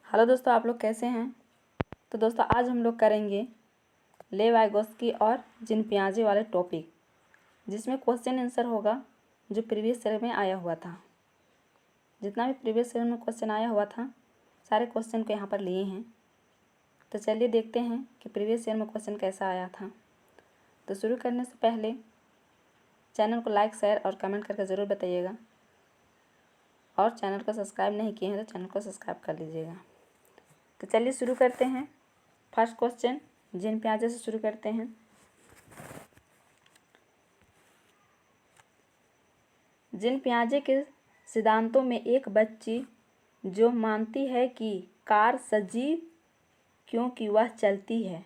Hello दोस्तों, आप लोग कैसे हैं। तो दोस्तों आज हम लोग करेंगे लेव वाइगोत्स्की और जीन पियाजे वाले टॉपिक, जिसमें क्वेश्चन आंसर होगा जो प्रीवियस ईयर में आया हुआ था। जितना भी प्रीवियस ईयर में क्वेश्चन आया हुआ था सारे क्वेश्चन को यहाँ पर लिए हैं। तो चलिए देखते हैं कि प्रीवियस ईयर में क्वेश्चन कैसा आया था। तो शुरू करने से पहले चैनल को लाइक, शेयर और कमेंट करके ज़रूर बताइएगा, और चैनल को सब्सक्राइब नहीं किए हैं तो चैनल को सब्सक्राइब कर लीजिएगा। तो चलिए शुरू करते हैं। फर्स्ट क्वेश्चन जीन पियाजे से शुरू करते हैं। जीन पियाजे के सिद्धांतों में एक बच्ची जो मानती है कि कार सजीव क्योंकि वह चलती है,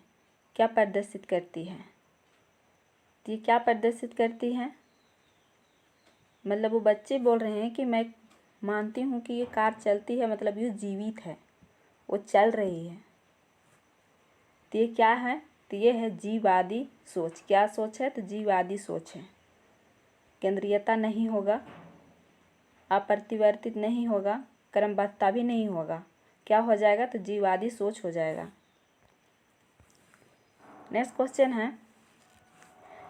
क्या प्रदर्शित करती है। तो ये क्या प्रदर्शित करती है, मतलब वो बच्चे बोल रहे हैं कि मैं मानती हूँ कि ये कार चलती है, मतलब ये जीवित है, वो चल रही है। तो ये क्या है, तो ये है जीववादी सोच। क्या सोच है, तो जीववादी सोच है। केंद्रीयता नहीं होगा, अपरिवर्तित नहीं होगा, क्रमबद्धता भी नहीं होगा। क्या हो जाएगा, तो जीववादी सोच हो जाएगा। नेक्स्ट क्वेश्चन है,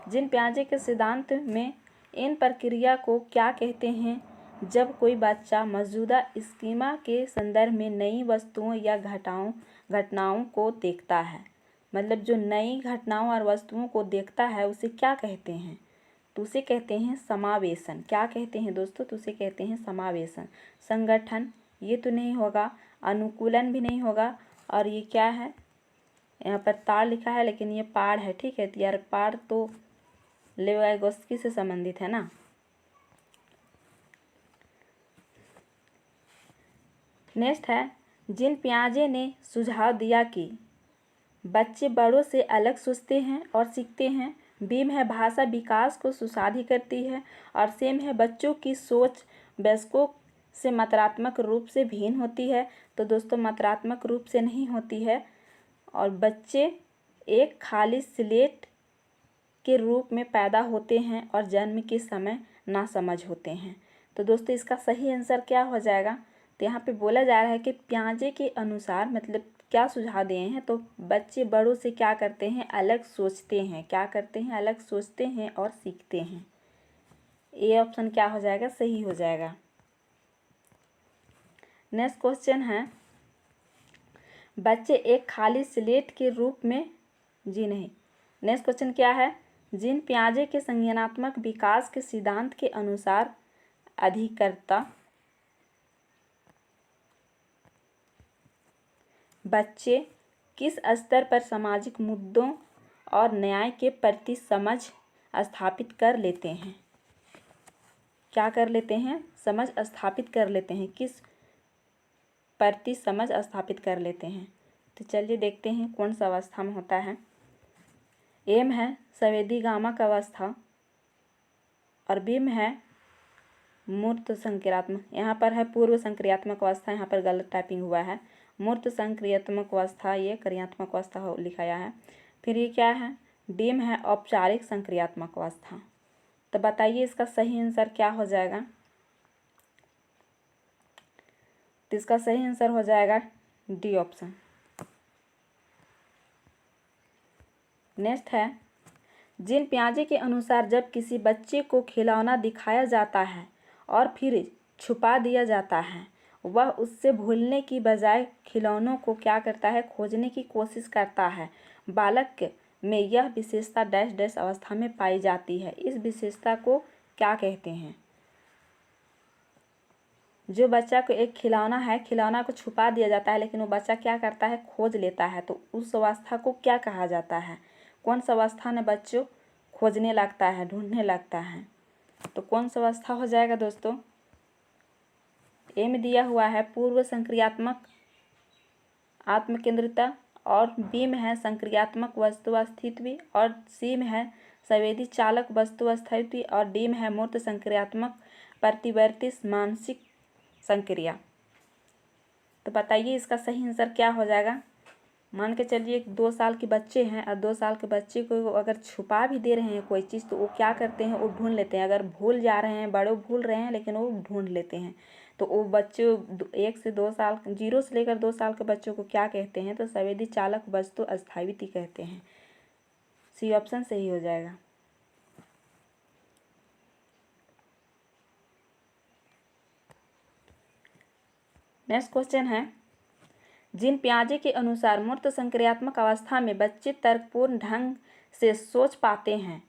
जीन पियाजे के सिद्धांत में इन प्रक्रिया को क्या कहते हैं जब कोई बच्चा मौजूदा स्कीमा के संदर्भ में नई वस्तुओं या घटनाओं को देखता है। मतलब जो नई घटनाओं और वस्तुओं को देखता है उसे क्या कहते हैं, तो उसे कहते हैं समावेशन। क्या कहते हैं दोस्तों, तो उसे कहते हैं समावेशन। संगठन ये तो नहीं होगा, अनुकूलन भी नहीं होगा, और ये क्या है, यहाँ पर ताड़ लिखा है लेकिन ये पाड़ है, ठीक है। तो यार पाड़ तो लेव वाइगोत्स्की से संबंधित है ना। नेक्स्ट है, जीन पियाजे ने सुझाव दिया कि बच्चे बड़ों से अलग सोचते हैं और सीखते हैं। बीम है भाषा विकास को सुशादी करती है, और सेम है बच्चों की सोच वयस्कों से मात्रात्मक रूप से भिन्न होती है। तो दोस्तों मात्रात्मक रूप से नहीं होती है, और बच्चे एक खाली स्लेट के रूप में पैदा होते हैं और जन्म के समय नासमझ होते हैं। तो दोस्तों इसका सही आंसर क्या हो जाएगा, तो यहाँ पे बोला जा रहा है कि पियाजे के अनुसार मतलब क्या सुझाव दिए हैं, तो बच्चे बड़ों से क्या करते हैं, अलग सोचते हैं। क्या करते हैं, अलग सोचते हैं और सीखते हैं। ये ऑप्शन क्या हो जाएगा, सही हो जाएगा। नेक्स्ट क्वेश्चन है, बच्चे एक खाली स्लेट के रूप में जी नहीं। नेक्स्ट क्वेश्चन क्या है, जीन पियाजे के संज्ञानात्मक विकास के सिद्धांत के अनुसार अधिकर्ता बच्चे किस स्तर पर सामाजिक मुद्दों और न्याय के प्रति समझ स्थापित कर लेते हैं। क्या कर लेते हैं, समझ स्थापित कर लेते हैं, किस प्रति समझ स्थापित कर लेते हैं। तो चलिए देखते हैं कौन सा अवस्था में होता है। एम है संवेदी गामक अवस्था, और बीम है मूर्त संक्रियात्मक। यहाँ पर है पूर्व संक्रियात्मक अवस्था, यहाँ पर गलत टाइपिंग हुआ है। मूर्त संक्रियात्मक अवस्था, ये क्रियात्मक अवस्था लिखाया है। फिर ये क्या है, डीम है औपचारिक संक्रियात्मक अवस्था। तो बताइए इसका सही आंसर क्या हो जाएगा, तो इसका सही आंसर हो जाएगा डी ऑप्शन। नेक्स्ट है, जीन पियाजे के अनुसार जब किसी बच्चे को खिलौना दिखाया जाता है और फिर छुपा दिया जाता है, वह उससे भूलने की बजाय खिलौनों को क्या करता है, खोजने की कोशिश करता है। बालक में यह विशेषता डैश डैश अवस्था में पाई जाती है। इस विशेषता को क्या कहते हैं। जो बच्चा को एक खिलौना है, खिलौना को छुपा दिया जाता है लेकिन वो बच्चा क्या करता है, खोज लेता है, तो उस अवस्था को क्या कहा जाता है। कौन सा अवस्था में बच्चों खोजने लगता है, ढूंढने लगता है, तो कौन सा अवस्था हो जाएगा दोस्तों। ए में दिया हुआ है पूर्व संक्रियात्मक आत्मकेंद्रिता, और बी में है संक्रियात्मक वस्तु अस्तित्व, और सी में है संवेदी चालक वस्तु अस्तित्व, और डी में है मूर्त संक्रियात्मक प्रतिवर्ती मानसिक संक्रिया। तो बताइए इसका सही आंसर क्या हो जाएगा। मान के चलिए 2 साल के बच्चे हैं, और 2 साल के बच्चे को अगर छुपा भी दे रहे हैं कोई चीज़, तो वो क्या करते हैं, वो ढूंढ लेते हैं। अगर भूल जा रहे हैं, बड़े भूल रहे हैं लेकिन वो ढूंढ लेते हैं। तो वो बच्चों 1 से 2 साल 0 से लेकर 2 साल के बच्चों को क्या कहते हैं? तो संवेदी चालक वस्तु अस्थायित्व कहते हैं। सी ऑप्शन सही हो जाएगा। नेक्स्ट क्वेश्चन है, जीन पियाजे के अनुसार मूर्त संक्रियात्मक अवस्था में बच्चे तर्कपूर्ण ढंग से सोच पाते हैं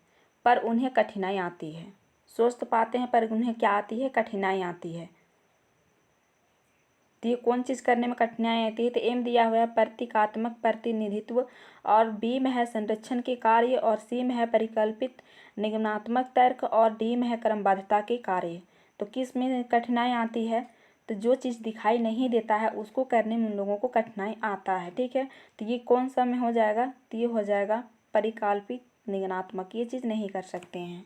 पर उन्हें कठिनाई आती है। सोच तो पाते हैं पर उन्हें क्या आती है? कठिनाई आती है। तो ये कौन चीज़ करने में कठिनाई आती है? तो एम दिया हुआ है प्रतीकात्मक प्रतिनिधित्व, और बी में है संरक्षण के कार्य, और सी में है परिकल्पित निगमनात्मक तर्क, और डी में है क्रमबद्धता के कार्य। तो किस में कठिनाई आती है? तो जो चीज़ दिखाई नहीं देता है उसको करने में उन लोगों को कठिनाई आता है। ठीक है, तो ये कौन सा में हो जाएगा? तो ये हो जाएगा परिकल्पित निगमनात्मक। ये चीज़ नहीं कर सकते हैं।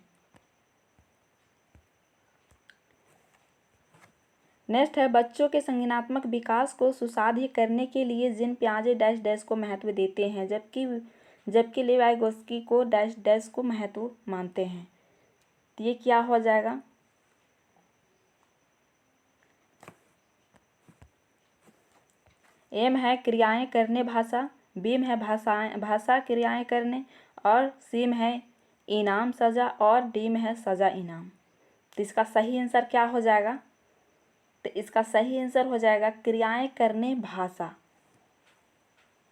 नेक्स्ट है, बच्चों के संज्ञानात्मक विकास को सुसाध्य करने के लिए जीन पियाजे डैश डैश को महत्व देते हैं, जबकि लेवाइगोस्की को डैश डैश को महत्व मानते हैं। तो ये क्या हो जाएगा? एम है क्रियाएं करने भाषा, बी में है भाषा क्रियाएं करने, और सी में है इनाम सजा, और डी में है सजा इनाम। तो इसका सही आंसर क्या हो जाएगा? तो इसका सही आंसर हो जाएगा क्रियाएं करने भाषा।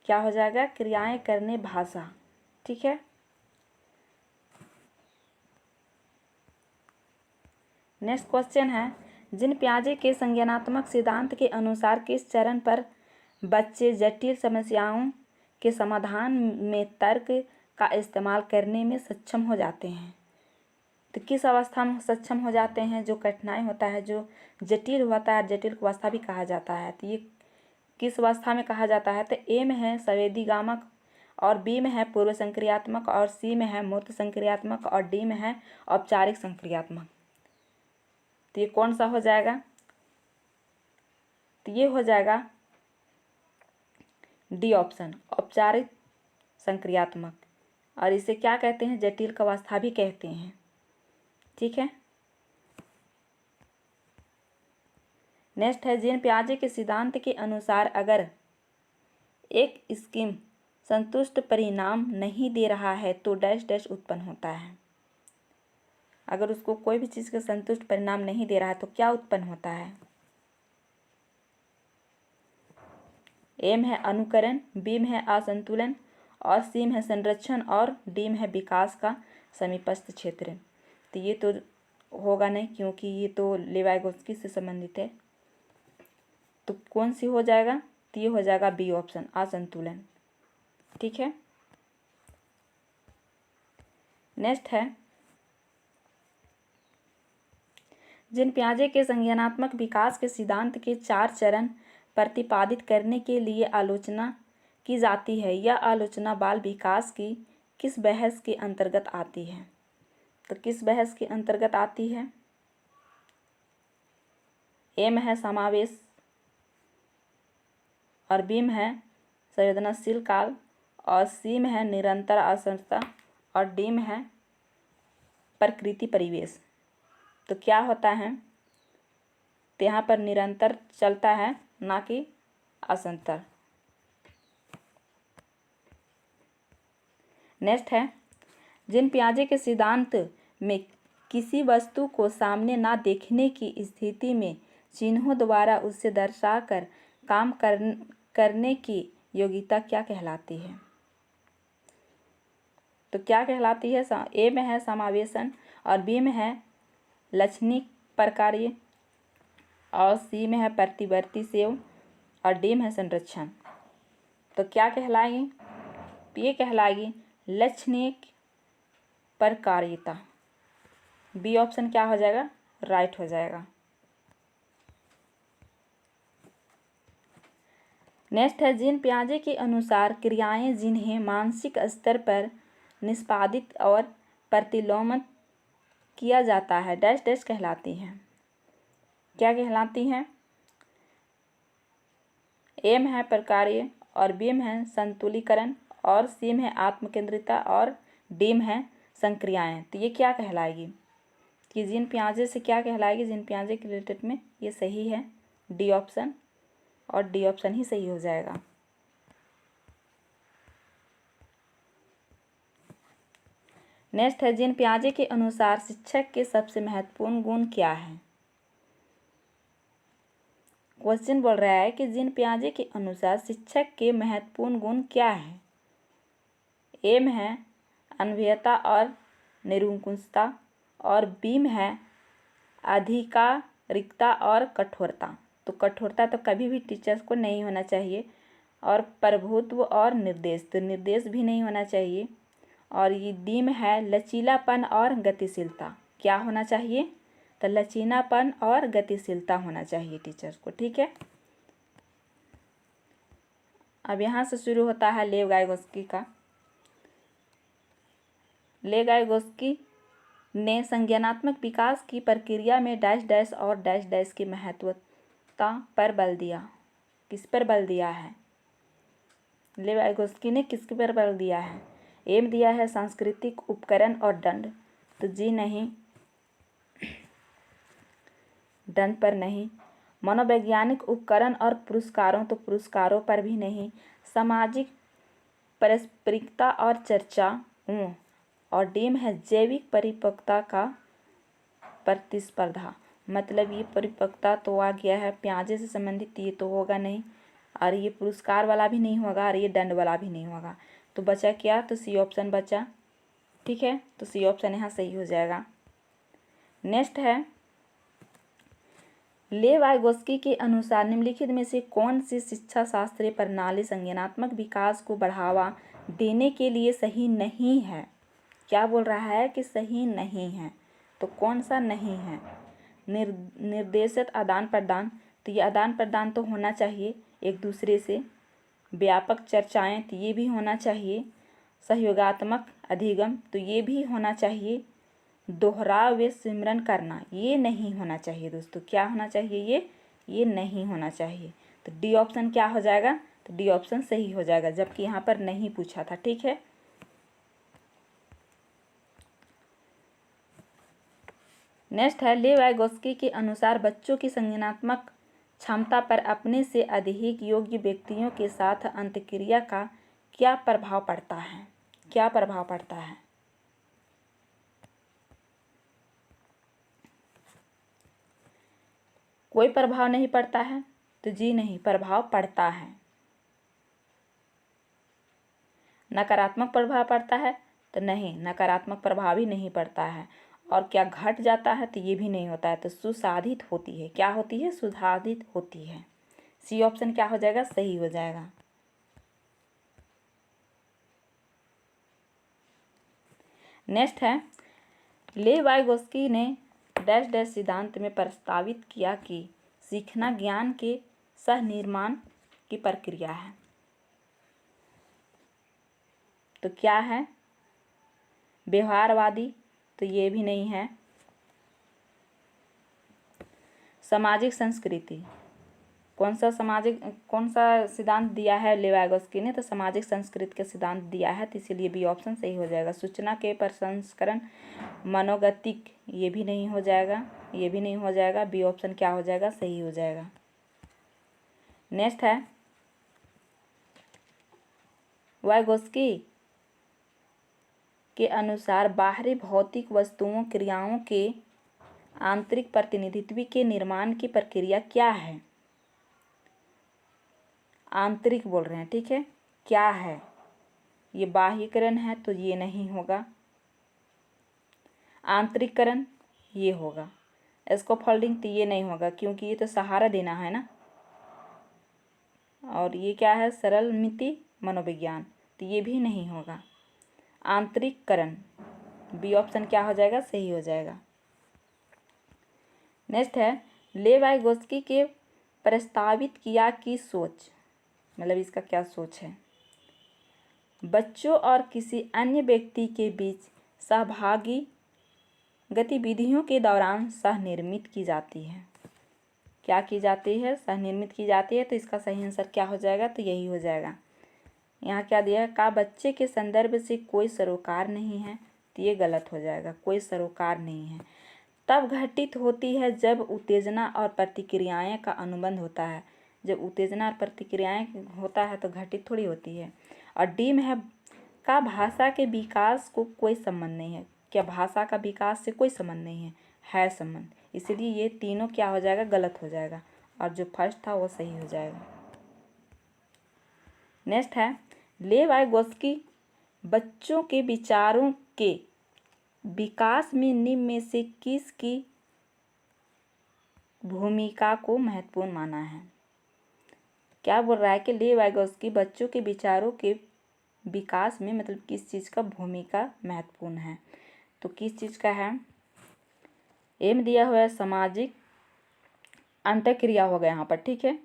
क्या हो जाएगा? क्रियाएं करने भाषा। ठीक है, नेक्स्ट क्वेश्चन है, जीन पियाजे के संज्ञानात्मक सिद्धांत के अनुसार किस चरण पर बच्चे जटिल समस्याओं के समाधान में तर्क का इस्तेमाल करने में सक्षम हो जाते हैं? तो किस अवस्था में सक्षम हो जाते हैं? जो कठिनाई होता है, जो जटिल होता है, जटिल अवस्था भी कहा जाता है। तो ये किस अवस्था में कहा जाता है? तो ए में है संवेदीगामक, और बी में है पूर्व संक्रियात्मक, और सी में है मूर्त संक्रियात्मक, और डी में है औपचारिक संक्रियात्मक। तो ये कौन सा हो जाएगा? तो ये हो जाएगा डी ऑप्शन, औपचारिक संक्रियात्मक, और इसे क्या कहते हैं? जटिल अवस्था भी कहते हैं। ठीक है, नेक्स्ट है, जीन पियाजे के सिद्धांत के अनुसार अगर एक स्कीम संतुष्ट परिणाम नहीं दे रहा है तो डैश डैश उत्पन्न होता है। अगर उसको कोई भी चीज़ का संतुष्ट परिणाम नहीं दे रहा है तो क्या उत्पन्न होता है? ए में है अनुकरण, बी में है असंतुलन, और सी में है संरक्षण, और डी में है विकास का समीपस्थ क्षेत्र। तो ये तो होगा नहीं क्योंकि ये तो लेवाइगोस्की से संबंधित है। तो कौन सी हो जाएगा? तो ये हो जाएगा बी ऑप्शन, असंतुलन। ठीक है, नेक्स्ट है, जीन पियाजे के संज्ञानात्मक विकास के सिद्धांत के 4 चरण प्रतिपादित करने के लिए आलोचना की जाती है। यह आलोचना बाल विकास की किस बहस के अंतर्गत आती है? तो किस बहस के अंतर्गत आती है? ए में है समावेश, और बी में है संवेदनशील काल, और सी में है निरंतर असंतता, और डी में है प्रकृति परिवेश। तो क्या होता है? तो यहाँ पर निरंतर चलता है, ना कि असंतर। नेक्स्ट है, जीन पियाजे के सिद्धांत में किसी वस्तु को सामने ना देखने की स्थिति में चिन्हों द्वारा उसे दर्शाकर काम करने की योग्यता क्या कहलाती है? तो क्या कहलाती है? ए में है समावेशन, और बी में है लक्षणिक प्रकार्य, और सी में है प्रतिवर्ती सेव, और डी में है संरक्षण। तो क्या कहलाएगी? ये कहलाएगी लक्षणिक प्रकार्यता। बी ऑप्शन क्या हो जाएगा? राइट हो जाएगा। नेक्स्ट है, जीन पियाजे के अनुसार क्रियाएं जिन्हें मानसिक स्तर पर निष्पादित और प्रतिलोमित किया जाता है डैश डैश कहलाती हैं। क्या कहलाती हैं? ए में है प्रकार्य, और बी में है संतुलीकरण, और सी में है आत्मकेंद्रिता, और डी में है संक्रियाएं। तो ये क्या कहलाएगी? कि जीन पियाजे से क्या कहलाएगी, जीन पियाजे के रिलेटेड में, ये सही है डी ऑप्शन, और डी ऑप्शन ही सही हो जाएगा। नेक्स्ट है, जीन पियाजे के अनुसार शिक्षक के सबसे महत्वपूर्ण गुण क्या है। क्वेश्चन बोल रहा है कि जीन पियाजे के अनुसार शिक्षक के महत्वपूर्ण गुण क्या है। एम है अनभियता और निरंकुशता, और बीम है आधिकारिकता और कठोरता। तो कठोरता तो कभी भी टीचर्स को नहीं होना चाहिए, और प्रभुत्व और निर्देश, तो निर्देश भी नहीं होना चाहिए। और ये डीम है लचीलापन और गतिशीलता। क्या होना चाहिए, तो लचीलापन और गतिशीलता होना चाहिए टीचर्स को, ठीक है। अब यहाँ से शुरू होता है लेव गाइगोस्की का। लेव गाइगोस्की ने संज्ञानात्मक विकास की प्रक्रिया में डैश डैश और डैश डैश की महत्वता पर बल दिया। किस पर बल दिया है, लेव गाइगोस्की ने किसके पर बल दिया है। एम दिया है सांस्कृतिक उपकरण और दंड, तो जी नहीं, दंड पर नहीं। मनोवैज्ञानिक उपकरण और पुरस्कारों, तो पुरस्कारों पर भी नहीं। सामाजिक पारस्परिकता और चर्चा, और डीम है जैविक परिपक्वता का प्रतिस्पर्धा। मतलब ये परिपक्वता तो आ गया है पियाजे से संबंधित, ये तो होगा नहीं, और ये पुरस्कार वाला भी नहीं होगा, और ये दंड वाला भी नहीं होगा। तो बचा क्या, तो सी ऑप्शन बचा, ठीक है। तो सी ऑप्शन यहाँ सही हो जाएगा। नेक्स्ट है, लेव गाइगोस्की के अनुसार निम्नलिखित में से कौन सी शिक्षा शास्त्रीय प्रणाली संज्ञानात्मक विकास को बढ़ावा देने के लिए सही नहीं है। क्या बोल रहा है कि सही नहीं है, तो कौन सा नहीं है। निर्देशित आदान प्रदान, तो ये आदान प्रदान तो होना चाहिए एक दूसरे से। व्यापक चर्चाएं, तो ये भी होना चाहिए। सहयोगात्मक अधिगम, तो ये भी होना चाहिए। दोहराव व सिमरन करना, ये नहीं होना चाहिए दोस्तों। क्या होना चाहिए, ये नहीं होना चाहिए। तो डी ऑप्शन क्या हो जाएगा, तो डी ऑप्शन सही हो जाएगा, जबकि यहाँ पर नहीं पूछा था, ठीक है। नेक्स्ट है, लेव गाइगोस्की के अनुसार बच्चों की संज्ञानात्मक क्षमता पर अपने से अधिक योग्य व्यक्तियों के साथ अंतःक्रिया का क्या प्रभाव पड़ता है। क्या प्रभाव पड़ता है, कोई प्रभाव नहीं पड़ता है, तो जी नहीं, प्रभाव पड़ता है। नकारात्मक प्रभाव पड़ता है, तो नहीं, नकारात्मक प्रभाव ही नहीं पड़ता है। और क्या घट जाता है, तो ये भी नहीं होता है। तो सुसाधित होती है, क्या होती है, सुधारित होती है। सी ऑप्शन क्या हो जाएगा, सही हो जाएगा। नेक्स्ट है, लेव गाइगोस्की ने डैश डैश सिद्धांत में प्रस्तावित किया कि सीखना ज्ञान के सह निर्माण की प्रक्रिया है। तो क्या है, व्यवहारवादी, तो ये भी नहीं है। सामाजिक संस्कृति, कौन सा सिद्धांत दिया है लेव गाइगोस्की ने, तो सामाजिक संस्कृति का सिद्धांत दिया है, तो इसीलिए बी ऑप्शन सही हो जाएगा। सूचना के प्रसंस्करण, मनोगतिक, ये भी नहीं हो जाएगा, ये भी नहीं हो जाएगा। बी ऑप्शन क्या हो जाएगा, सही हो जाएगा। नेक्स्ट है, गाइगोस्की के अनुसार बाहरी भौतिक वस्तुओं क्रियाओं के आंतरिक प्रतिनिधित्व के निर्माण की प्रक्रिया क्या है। आंतरिक बोल रहे हैं, ठीक है। क्या है, ये बाह्यकरण है, तो ये नहीं होगा। आंतरिकरण ये होगा। स्कैफोल्डिंग, तो ये नहीं होगा, क्योंकि ये तो सहारा देना है ना। और ये क्या है, सरल मिति मनोविज्ञान, तो ये भी नहीं होगा। आंतरिकरण, बी ऑप्शन क्या हो जाएगा, सही हो जाएगा। नेक्स्ट है, लेव गाइगोस्की के प्रस्तावित किया की सोच, मतलब इसका क्या सोच है। बच्चों और किसी अन्य व्यक्ति के बीच सहभागी गतिविधियों के दौरान सहनिर्मित की जाती है। क्या की जाती है, सहनिर्मित की जाती है। तो इसका सही आंसर क्या हो जाएगा, तो यही हो जाएगा। यहाँ क्या दिया है, का बच्चे के संदर्भ से कोई सरोकार नहीं है, तो ये गलत हो जाएगा, कोई सरोकार नहीं है। तब घटित होती है जब उत्तेजना और प्रतिक्रियाएं का अनुबंध होता है। जब उत्तेजना और प्रतिक्रियाएं होता है तो घटित थोड़ी होती है। और डी में है का भाषा के विकास को कोई संबंध नहीं है। क्या भाषा का विकास से कोई संबंध नहीं है संबंध, इसलिए ये तीनों क्या हो जाएगा, गलत हो जाएगा और जो फर्स्ट था वो सही हो जाएगा। नेक्स्ट है लेव वाइगोत्स्की बच्चों के विचारों के विकास में निम्न में से किसकी भूमिका को महत्वपूर्ण माना है। क्या बोल रहा है कि लेव वाइगोत्स्की बच्चों के विचारों के विकास में मतलब किस चीज़ का भूमिका महत्वपूर्ण है, तो किस चीज़ का है। एम दिया हुआ है सामाजिक अंतःक्रिया हो गया यहाँ पर, ठीक है,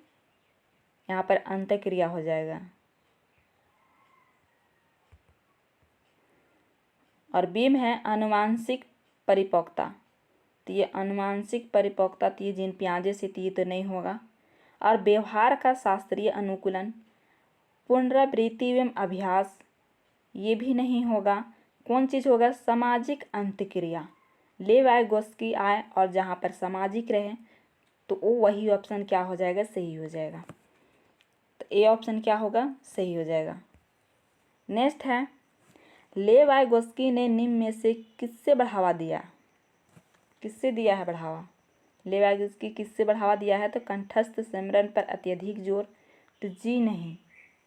यहाँ पर अंतःक्रिया हो जाएगा। और बी में है अनुवांशिक परिपक्वता, तो ये अनुवांशिक परिपक्वता तो ये जीन पियाजे से ये तो नहीं होगा। और व्यवहार का शास्त्रीय अनुकूलन, पुनरावृत्ति एवं अभ्यास, ये भी नहीं होगा। कौन चीज़ होगा, सामाजिक अंतःक्रिया। लेव वाइगोत्स्की आए और जहाँ पर सामाजिक रहे तो वो वही ऑप्शन क्या हो जाएगा, सही हो जाएगा। तो ए ऑप्शन क्या होगा, सही हो जाएगा। नेक्स्ट है लेव वाइगोत्स्की ने निम्न में से किससे बढ़ावा दिया, किससे दिया है बढ़ावा। लेव वाइगोत्स्की किससे बढ़ावा दिया है, तो कंठस्थ स्मरण पर अत्यधिक जोर, तो जी नहीं,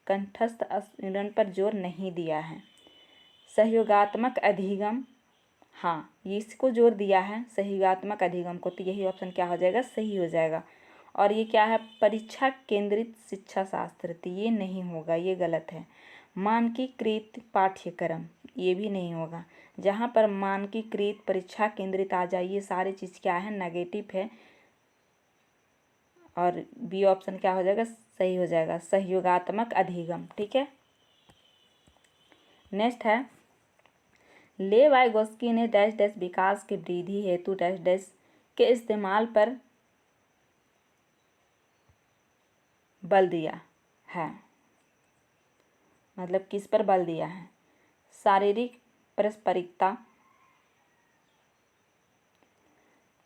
कंठस्थ स्मरण पर जोर नहीं दिया है। सहयोगात्मक अधिगम, हाँ ये इसको जोर दिया है सहयोगात्मक अधिगम को, तो यही ऑप्शन क्या हो जाएगा, सही हो जाएगा। और ये क्या है, परीक्षा केंद्रित शिक्षा शास्त्र, तो ये नहीं होगा, ये गलत है। मानकीकृत पाठ्यक्रम, ये भी नहीं होगा। जहाँ पर मानकीकृत परीक्षा केंद्रित आ जाए ये सारी चीज़ क्या है, नेगेटिव है। और बी ऑप्शन क्या हो जाएगा, सही हो जाएगा, सहयोगात्मक अधिगम, ठीक है। नेक्स्ट है लेव वाइगोत्स्की ने डैश डैश विकास के वृद्धि हेतु डैश डैश के इस्तेमाल पर बल दिया है, मतलब किस पर बल दिया है, शारीरिक पारस्परिकता,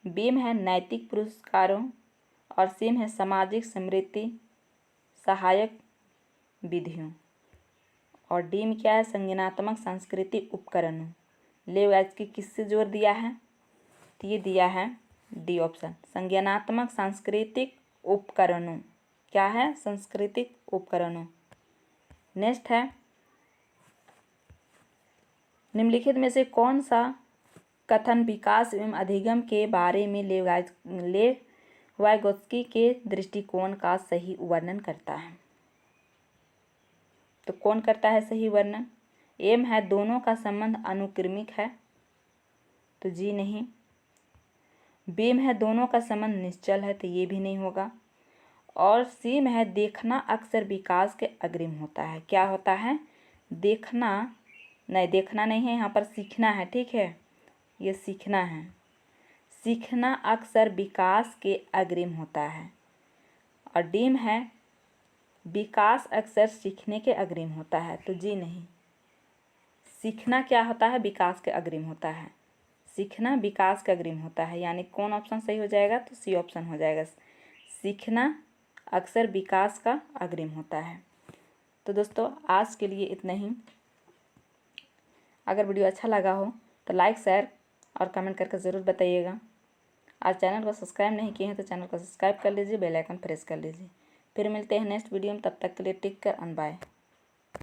बीम है नैतिक पुरस्कारों, और सीम है सामाजिक समृद्धि सहायक विधियों, और डी में क्या है, संज्ञानात्मक सांस्कृतिक उपकरणों। लेव वाइगोत्स्की किससे जोर दिया है, तो ये दिया है डी ऑप्शन, संज्ञानात्मक सांस्कृतिक उपकरणों, क्या है, सांस्कृतिक उपकरणों। नेक्स्ट है निम्नलिखित में से कौन सा कथन विकास एवं अधिगम के बारे में लेव वाइगोत्स्की के दृष्टिकोण का सही वर्णन करता है, तो कौन करता है सही वर्णन। एम है दोनों का संबंध अनुक्रमिक है, तो जी नहीं। बीम है दोनों का संबंध निश्चल है, तो ये भी नहीं होगा। और सी में है देखना अक्सर विकास के अग्रिम होता है, क्या होता है, देखना नहीं, देखना नहीं है, यहाँ पर सीखना है, ठीक है, ये सीखना है, सीखना अक्सर विकास के अग्रिम होता है। और डीम है विकास अक्सर सीखने के अग्रिम होता है, तो जी नहीं, सीखना क्या होता है, विकास के अग्रिम होता है, सीखना विकास के अग्रिम होता है, यानी कौन ऑप्शन सही हो जाएगा, तो सी ऑप्शन हो जाएगा, सीखना अक्सर विकास का अग्रिम होता है। तो दोस्तों आज के लिए इतना ही। अगर वीडियो अच्छा लगा हो तो लाइक शेयर और कमेंट करके ज़रूर बताइएगा। आज चैनल को सब्सक्राइब नहीं किए हैं तो चैनल को सब्सक्राइब कर लीजिए, बेल आइकन प्रेस कर लीजिए। फिर मिलते हैं नेक्स्ट वीडियो में, तब तक के लिए टेक केयर एंड बाय।